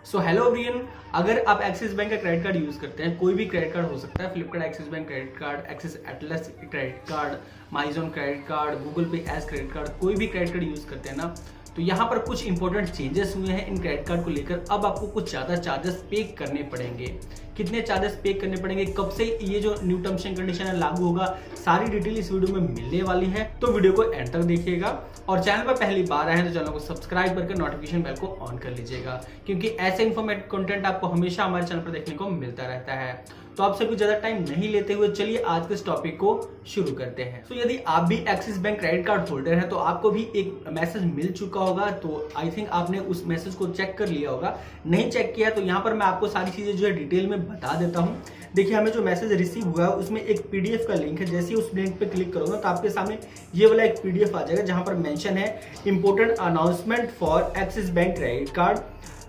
So hello everyone, अगर आप axis bank का क्रेडिट कार्ड यूज करते हैं, कोई भी क्रेडिट कार्ड हो सकता है, Flipkart axis bank credit card, axis Atlas credit card, माइजोन credit card, Google पे एज क्रेडिट कार्ड, कोई भी क्रेडिट कार्ड यूज करते हैं ना, तो यहाँ पर कुछ इंपॉर्टेंट चेंजेस हुए हैं इन क्रेडिट कार्ड को लेकर। अब आपको कुछ ज्यादा चार्जेस पे करने पड़ेंगे। कितने चार्जेस पे करने पड़ेंगे, कब से ये जो न्यू टर्म्स एंड कंडीशन है लागू होगा, सारी डिटेल इस वीडियो में मिलने वाली है। तो वीडियो को एंड तक देखिएगा और चैनल पर पहली बार आए हैं तो चैनल को सब्सक्राइब करके नोटिफिकेशन बेल को ऑन कर लीजिएगा, क्योंकि ऐसे इन्फॉर्मेटिव कंटेंट आपको हमेशा हमारे चैनल पर देखने को मिलता रहता है। तो आप सभी ज्यादा टाइम नहीं लेते हुए चलिए आज के इस टॉपिक को शुरू करते हैं। तो यदि आप भी axis bank credit card holder हैं तो आपको भी एक मैसेज मिल चुका होगा, तो आई थिंक आपने उस मैसेज को चेक कर लिया होगा। नहीं चेक किया तो यहाँ पर मैं आपको सारी चीजें जो है डिटेल में बता देता हूँ। देखिए, हमें जो मैसेज रिसीव हुआ है उसमें एक पीडीएफ का लिंक है। जैसे ही उस लिंक पे क्लिक करोगे तो आपके सामने ये वाला एक पीडीएफ आ जाएगा जहां पर मेंशन है important announcement for axis bank credit card.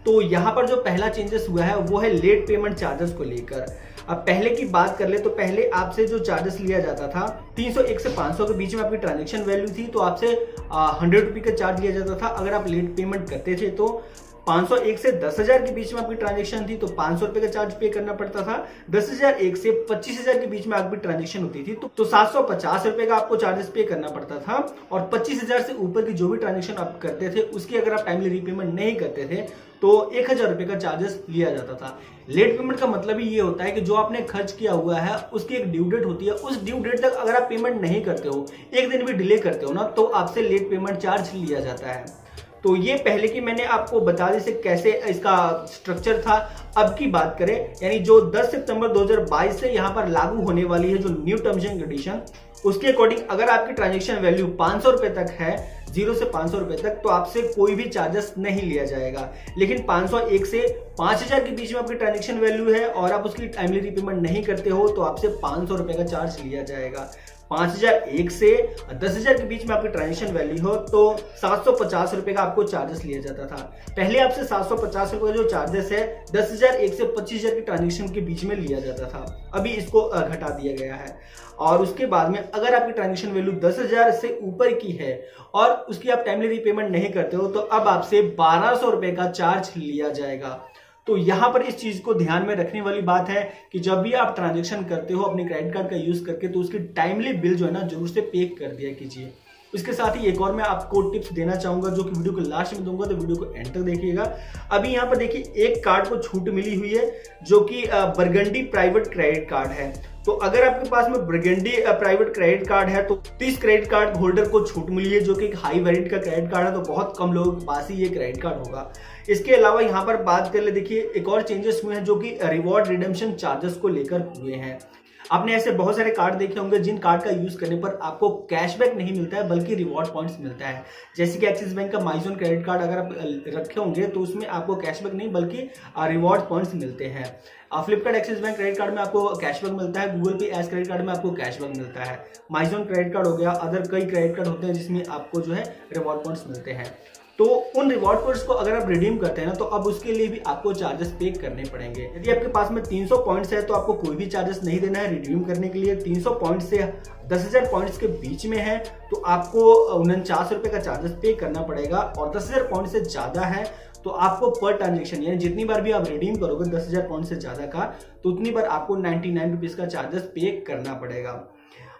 तो यहाँ पर जो पहला चेंजेस हुआ है वो है लेट पेमेंट चार्जेस को लेकर। अब पहले की बात कर ले तो पहले आपसे जो चार्जेस लिया जाता था 301 से 500 के बीच में आपकी ट्रांजेक्शन वैल्यू थी, तो आपसे 100 रुपये का चार्ज लिया जाता था। अगर आप लेट पेमेंट करते थे तो 501 से 10,000 के बीच में आपकी ट्रांजेक्शन थी तो 500 रुपए का चार्ज पे करना पड़ता था। 10,001 से 25,000 के बीच में आपकी ट्रांजेक्शन होती थी तो 750 रुपए का आपको चार्जेस पे करना पड़ता था। और 25,000 से ऊपर की जो भी ट्रांजेक्शन आप करते थे उसकी अगर आप टाइमली रीपेमेंट नहीं करते थे तो 1,000 रुपए का चार्जेस लिया जाता था। लेट पेमेंट का मतलब ही ये होता है कि जो आपने खर्च किया हुआ है उसकी एक ड्यू डेट होती है, उस ड्यू डेट तक अगर आप पेमेंट नहीं करते हो, एक दिन भी डिले करते हो ना, तो आपसे लेट पेमेंट चार्ज लिया जाता है। तो ये पहले की मैंने आपको बता दी से कैसे इसका स्ट्रक्चर था। अब की बात करें, यानी जो 10 सितंबर 2022 से यहाँ पर लागू होने वाली है जो न्यू टर्म्स एंड कंडीशन, उसके अकॉर्डिंग अगर आपकी ट्रांजेक्शन वैल्यू 500 रुपए तक है, 0 से 500 रुपए तक, तो आपसे कोई भी चार्जेस नहीं लिया जाएगा। लेकिन 501 से 5,000 के बीच में आपकी ट्रांजेक्शन वैल्यू है और आप उसकी टाइमली रीपेमेंट नहीं करते हो तो आपसे 500 रुपए का चार्ज लिया जाएगा। 5,001 से 10,000 के बीच में आपकी ट्रांजेक्शन वैल्यू हो तो 750 रुपए का आपको चार्जेस लिया जाता था। पहले आपसे 750 रुपए का जो चार्जेस है 10,001 से 25,000 की ट्रांजेक्शन के बीच में लिया जाता था, अभी इसको घटा दिया गया है। और उसके बाद में अगर आपकी ट्रांजेक्शन वैल्यू 10,000 से ऊपर की है और उसकी आप टाइमली रीपेमेंट नहीं करते हो तो अब आपसे 1,200 रुपए का चार्ज लिया जाएगा। तो यहाँ पर इस चीज को ध्यान में रखने वाली बात है कि जब भी आप ट्रांजैक्शन करते हो अपने क्रेडिट कार्ड का यूज करके तो उसकी टाइमली बिल जो है ना जरूर से पे कर दिया कीजिए। इसके साथ ही एक और मैं आपको टिप्स देना चाहूंगा जो कि वीडियो को लास्ट में दूंगा, तो वीडियो को एंड तक देखिएगा। अभी यहाँ पर देखिए एक कार्ड को छूट मिली हुई है जो कि बरगंडी प्राइवेट क्रेडिट कार्ड है। तो अगर आपके पास में बरगंडी प्राइवेट क्रेडिट कार्ड है तो 30 क्रेडिट कार्ड होल्डर को छूट मिली है, जो कि एक हाई वेरिएंट का क्रेडिट कार्ड है, तो बहुत कम लोगों के पास ही ये क्रेडिट कार्ड होगा। इसके अलावा यहाँ पर बात कर ले, देखिए एक और चेंजेस हुए हैं जो कि रिवॉर्ड रिडेम्पशन चार्जेस को लेकर हुए हैं। आपने ऐसे बहुत सारे कार्ड देखे होंगे जिन कार्ड का यूज करने पर आपको कैशबैक नहीं मिलता है बल्कि रिवॉर्ड पॉइंट्स मिलता है। जैसे कि एक्सिस बैंक का माइजोन क्रेडिट कार्ड अगर आप रखे होंगे तो उसमें आपको कैशबैक नहीं बल्कि रिवॉर्ड पॉइंट्स मिलते हैं। Flipkart axis bank credit card में आपको कैशबैक मिलता है, गूगल पे एज क्रेडिट कार्ड में आपको कैशबैक मिलता है, माइजोन क्रेडिट कार्ड हो गया, अदर कई क्रेडिट कार्ड होते हैं जिसमें आपको जो है रिवॉर्ड पॉइंट्स मिलते हैं। तो उन रिवॉर्ड पॉइंट्स को अगर आप रिडीम करते हैं ना तो अब उसके लिए भी आपको चार्जेस पे करने पड़ेंगे। यदि आपके पास में 300 पॉइंट्स है तो आपको कोई भी चार्जेस नहीं देना है रिडीम करने के लिए। 300 पॉइंट्स से 10,000 पॉइंट्स के बीच में है तो आपको 49 रुपए का चार्जेस पे करना पड़ेगा। और 10,000 पॉइंट से ज्यादा है तो आपको पर ट्रांजेक्शन, यानी जितनी बार भी आप रिडीम करोगे 10,000 पॉइंट से ज्यादा का, तो उतनी बार आपको 99 रुपीज का चार्जेस पे करना पड़ेगा।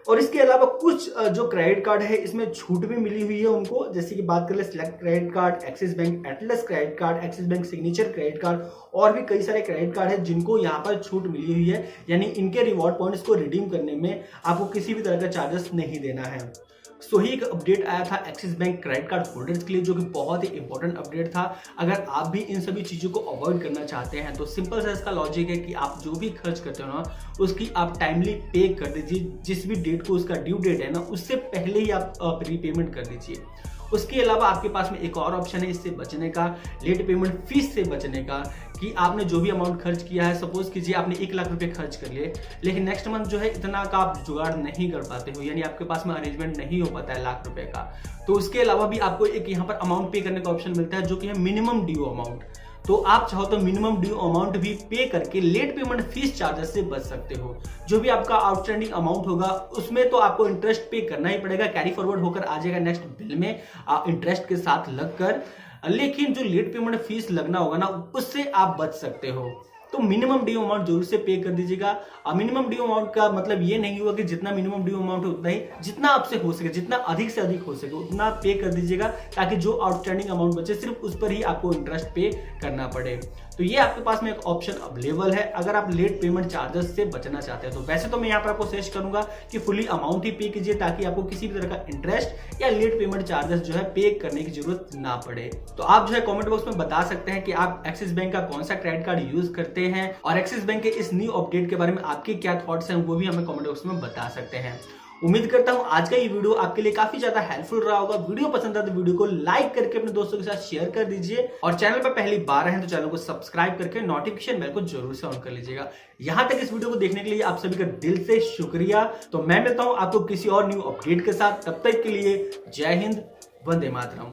और इसके अलावा कुछ जो क्रेडिट कार्ड है इसमें छूट भी मिली हुई है उनको, जैसे कि बात कर ले select credit card, axis bank Atlas credit card, axis bank signature credit card, और भी कई सारे क्रेडिट कार्ड है जिनको यहाँ पर छूट मिली हुई है। यानी इनके रिवॉर्ड पॉइंट्स को रिडीम करने में आपको किसी भी तरह का चार्जेस नहीं देना है। सो ही एक अपडेट आया था axis bank credit card holders के लिए जो कि बहुत ही इंपॉर्टेंट अपडेट था। अगर आप भी इन सभी चीजों को अवॉइड करना चाहते हैं तो सिंपल सा इसका लॉजिक है कि आप जो भी खर्च करते हो ना उसकी आप टाइमली पे कर दीजिए। जिस भी डेट को उसका ड्यू डेट है ना उससे पहले ही आप रीपेमेंट कर दीजिए। उसके अलावा आपके पास में एक और ऑप्शन है इससे बचने का, लेट पेमेंट फीस से बचने का, कि आपने जो भी अमाउंट खर्च किया है, सपोज कीजिए आपने 1 लाख रुपए खर्च कर लिए लेकिन नेक्स्ट मंथ जो है इतना का आप जुगाड़ नहीं कर पाते हो, यानी आपके पास में अरेंजमेंट नहीं हो पाता है लाख रुपए का, तो उसके अलावा भी आपको एक यहाँ पर अमाउंट पे करने का ऑप्शन मिलता है जो कि है मिनिमम ड्यू अमाउंट। तो आप चाहो तो मिनिमम ड्यू अमाउंट भी पे करके लेट पेमेंट फीस चार्जेस से बच सकते हो। जो भी आपका आउटस्टैंडिंग अमाउंट होगा उसमें तो आपको इंटरेस्ट पे करना ही पड़ेगा, कैरी फॉरवर्ड होकर आ जाएगा नेक्स्ट बिल में इंटरेस्ट के साथ लगकर। लेकिन जो लेट पेमेंट फीस लगना होगा ना, उससे आप बच सकते हो। तो मिनिमम ड्यू अमाउंट जरूर से पे कर दीजिएगा। अब मिनिमम ड्यू अमाउंट का मतलब ये नहीं हुआ कि जितना मिनिमम ड्यू अमाउंट है उतना ही, जितना आपसे हो सके, जितना अधिक से अधिक हो सके उतना पे कर दीजिएगा, ताकि जो आउटस्टैंडिंग अमाउंट बचे सिर्फ उस पर ही आपको इंटरेस्ट पे करना पड़े। तो ये आपके पास में एक ऑप्शन अवेलेबल है अगर आप लेट पेमेंट चार्जेस से बचना चाहते हैं। तो वैसे तो मैं यहाँ पर आपको सजेस्ट करूंगा कि फुली अमाउंट ही पे कीजिए, ताकि आपको किसी भी तरह का इंटरेस्ट या लेट पेमेंट चार्जेस जो है पे करने की जरूरत ना पड़े। तो आप जो है कमेंट बॉक्स में बता सकते हैं कि आप एक्सिस बैंक का कौन सा क्रेडिट कार्ड यूज करते हैं, और एक्सिस बैंक के इस न्यू अपडेट के बारे में आपके क्या थॉट्स हैं वो भी हमें कमेंट बॉक्स में बता सकते हैं। उम्मीद करता हूं आज का ये वीडियो आपके लिए काफी ज्यादा हेल्पफुल रहा होगा। वीडियो पसंद आया तो वीडियो को लाइक करके अपने दोस्तों के साथ शेयर कर दीजिए, और चैनल पर पहली बार हैं तो चैनल को सब्सक्राइब करके नोटिफिकेशन बेल को जरूर से ऑन कर लीजिएगा। यहां तक इस वीडियो को देखने के लिए आप सभी का दिल से शुक्रिया। तो मैं मिलता हूं आपको किसी और न्यू अपडेट के साथ, तब तक के लिए जय हिंद, वंदे मातरम।